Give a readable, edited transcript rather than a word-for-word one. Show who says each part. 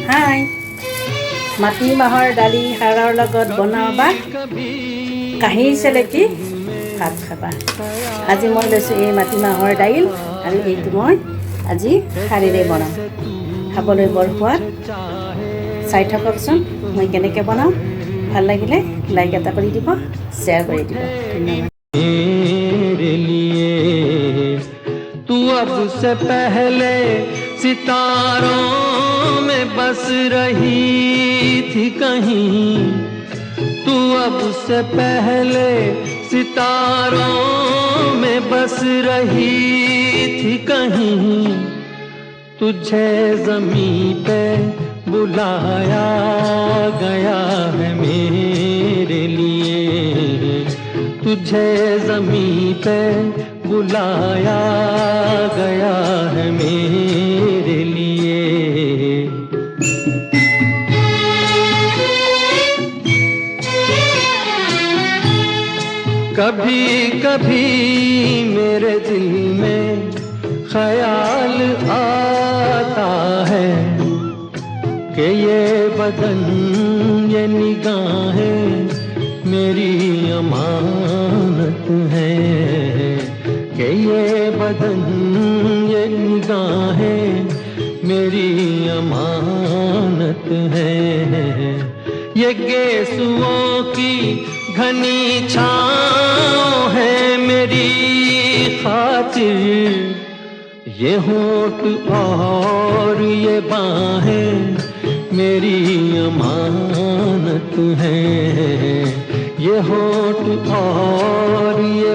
Speaker 1: High মাটিমাহৰ দালি সাৰৰ লগত বনাবা কাঁহী চেলেকি ভাত খাবা। আজি মই লৈছোঁ এই মাটিমাহৰ দাইল আৰু এইটো মই আজি খাৰেৰে বনাম। খাবলৈ বৰ সোৱাদ। চাই থাককচোন মই কেনেকৈ বনাওঁ। ভাল লাগিলে লাইক এটা কৰি দিব, শ্বেয়াৰ কৰি দিব। ধন্যবাদ।
Speaker 2: मेरे लिए तू अब से पहले सितारों में बस रही थी कहीं, तू अब से पहले सितारों में बस रही थी कहीं, तुझे ज़मीं पे बुलाया गया है मेरे लिए, तुझे ज़मीं पे बुलाया गया है मेरे लिए। कभी कभी मेरे दिल में ख्याल आता है कि ये बदन ये निगाहें मेरी अमानत है, कि ये बदन ये निगाहें मेरी अमानत है। ये गेसुओं की घनी छाँव है मेरी खातिर, ये होठ और ये बाहें मेरी अमानत है, ये होठ और ये